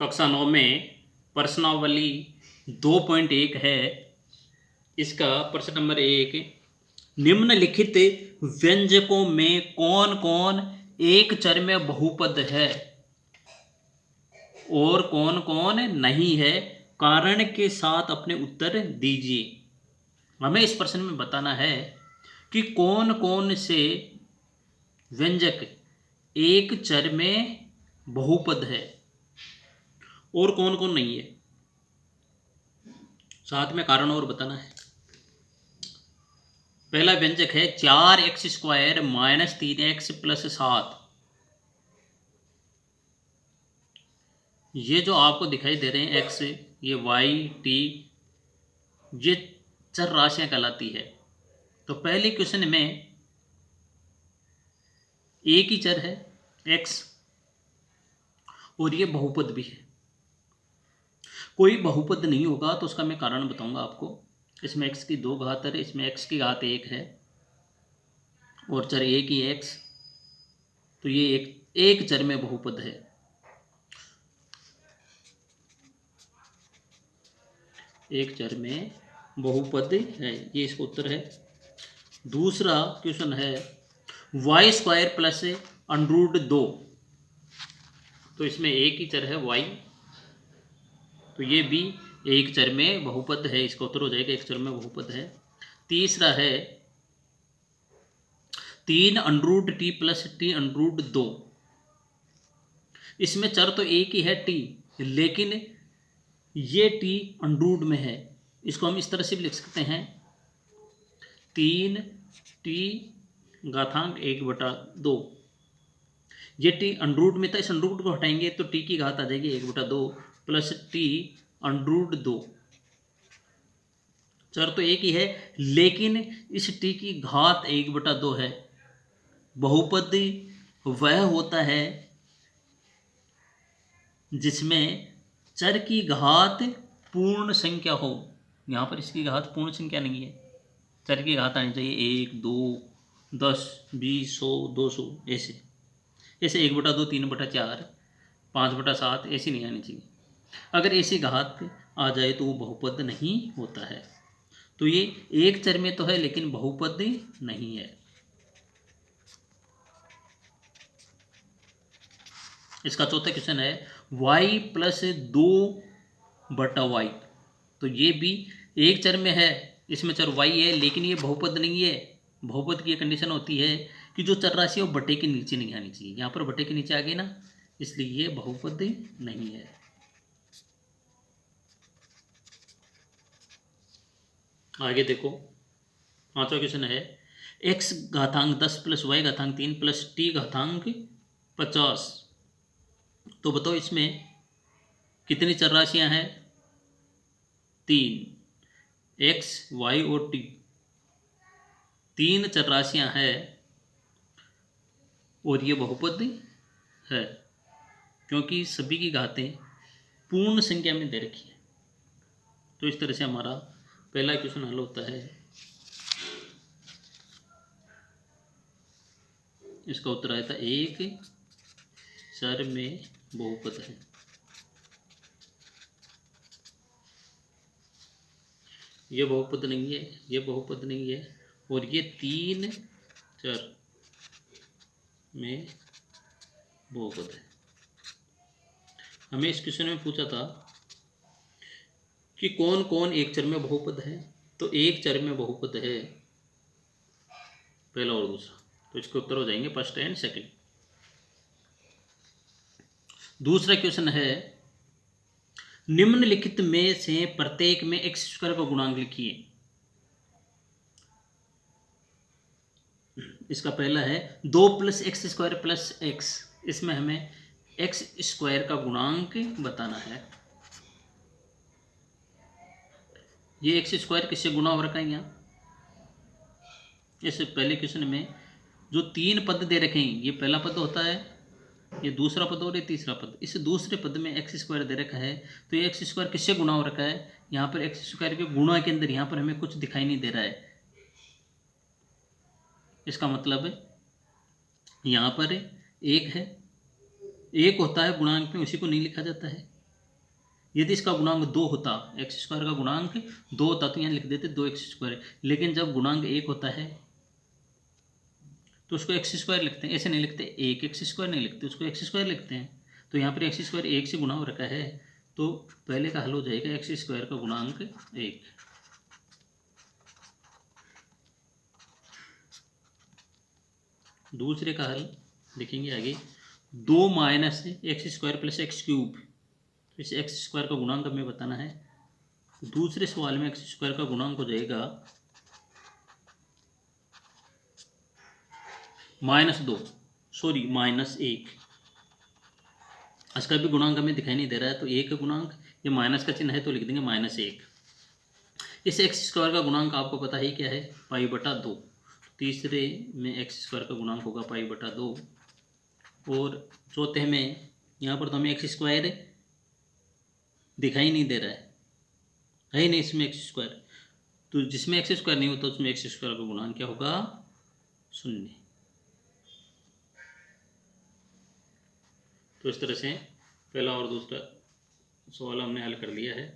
कक्षा 9 में प्रश्नावली 2.1 है। इसका प्रश्न नंबर 1, निम्नलिखित व्यंजकों में कौन कौन एक चर में बहुपद है और कौन कौन नहीं है, कारण के साथ अपने उत्तर दीजिए। हमें इस प्रश्न में बताना है कि कौन कौन से व्यंजक एक चर में बहुपद है और कौन कौन नहीं है, साथ में कारण और बताना है। पहला व्यंजक है 4x² - 3x + 7। ये जो आपको दिखाई दे रहे हैं x, ये y, t, ये चर राशियां कहलाती है। तो पहले क्वेश्चन में एक ही चर है x और ये बहुपद भी है। कोई बहुपद नहीं होगा तो उसका मैं कारण बताऊंगा आपको। इसमें x की 2 घात है, इसमें x की घात 1 है और चर एक ही x, तो ये एक चर में बहुपद है। एक चर में बहुपद है, ये इसका उत्तर है। दूसरा क्वेश्चन है y² + √2। तो इसमें एक ही चर है y, तो ये भी एक चर में बहुपद है, इसका उत्तर हो जाएगा एक चर में बहुपद है। तीसरा है 3√t + t√2। इसमें चर तो एक ही है t, लेकिन ये t अंडरूट में है। इसको हम इस तरह से भी लिख सकते हैं 3t⁻²। ये t अंडरूट में था, इस अंडरूट को हटाएंगे तो t की घात आ जाएगी 1/2 + t√2। चर तो एक ही है, लेकिन इस t की घात 1/2 है। बहुपद वह होता है जिसमें चर की घात पूर्ण संख्या हो। यहाँ पर इसकी घात पूर्ण संख्या नहीं है, चर की घात आनी चाहिए 1, 2, 10, 20, 100, 200, ऐसे 1/2, 3/4, 5/7 ऐसी नहीं आनी चाहिए। अगर ऐसी घात आ जाए तो वो बहुपद नहीं होता है। तो ये एक चर में तो है लेकिन बहुपद नहीं है। इसका चौथा क्वेश्चन है y + 2/y। तो ये भी एक चर में है, इसमें चर y है लेकिन ये बहुपद नहीं है। बहुपद की कंडीशन होती है कि जो चर राशि है वो बटे के नीचे नहीं आनी चाहिए। यहाँ पर बटे के नीचे आ गई ना, इसलिए ये बहुपद नहीं है। आगे देखो, पांचवा क्वेश्चन है x⁻10 + y⁻3 + t⁻50। तो बताओ इसमें कितनी चर राशियां हैं? 3, x, y और t। 3 चर राशियां हैं और ये बहुपद है क्योंकि सभी की घातें पूर्ण संख्या में दे रखी है। तो इस तरह से हमारा पहला क्वेश्चन हल होता है। इसका उत्तर आया था एक चर में बहुपद है। ये बहुपद नहीं है, ये बहुपद नहीं है और ये 3 चर में बहुपद है। हमें इस क्वेश्चन में पूछा था कि कौन कौन एक चर में बहुपद है। तो एक चर में बहुपद है पहला और दूसरा, तो इसके उत्तर हो जाएंगे फर्स्ट एंड सेकंड। दूसरा क्वेश्चन है निम्नलिखित में से प्रत्येक में x² का गुणांक लिखिए। इसका पहला है 2 + x² + x। इसमें हमें x² का गुणांक बताना है। ये x² किससे गुणा हो रखा है? यहाँ इस पहले क्वेश्चन में जो 3 पद दे रखे हैं, ये पहला पद होता है, ये दूसरा पद और ये तीसरा पद। इस दूसरे पद में x² दे रखा है, तो ये x² किससे गुणा हो रखा है? यहाँ पर x² के गुणा के अंदर यहाँ पर हमें कुछ दिखाई नहीं दे रहा है। इसका मतलब यहाँ पर एक है, एक होता है गुणांक में, उसी को नहीं लिखा जाता है। यदि इसका गुणांक 2 होता, एक्स स्क्वायर का गुणांक 2 होता तो यहाँ लिख देते 2x², लेकिन जब गुणांक 1 होता है तो उसको एक्स स्क्वायर लिखते हैं, ऐसे नहीं लिखते, एक एक्स स्क्वायर नहीं लिखते, उसको एक्स स्क्वायर लिखते हैं। तो यहाँ पर एक्स स्क्वायर 1 से गुणा हो रखा है, तो पहले का हल हो जाएगा एक्स स्क्वायर का गुणांक 1। दूसरे का हल देखेंगे आगे, 2 minus x square plus x cube, तो इस एक्स स्क्वायर का गुणांक हमें बताना है। दूसरे सवाल में एक्स स्क्वायर का गुणांक हो जाएगा -2, सॉरी -1। इसका भी गुणांक हमें दिखाई नहीं दे रहा है, तो एक का गुणांक, ये माइनस का चिन्ह है तो लिख देंगे -1। इस एक्स स्क्वायर का गुणांक आपको पता ही क्या है, π/2। तीसरे में एक्स स्क्वायर का गुणांक होगा π/2, और चौथे में यहाँ पर तो हमें एक्स स्क्वायर दिखाई नहीं दे रहा है ही नहीं इसमें एक्स स्क्वायर, तो जिसमें एक्स स्क्वायर नहीं होता उसमें एक्स स्क्वायर का गुणांक क्या होगा, 0। तो इस तरह से पहला और दूसरा सवाल हमने हल कर लिया है।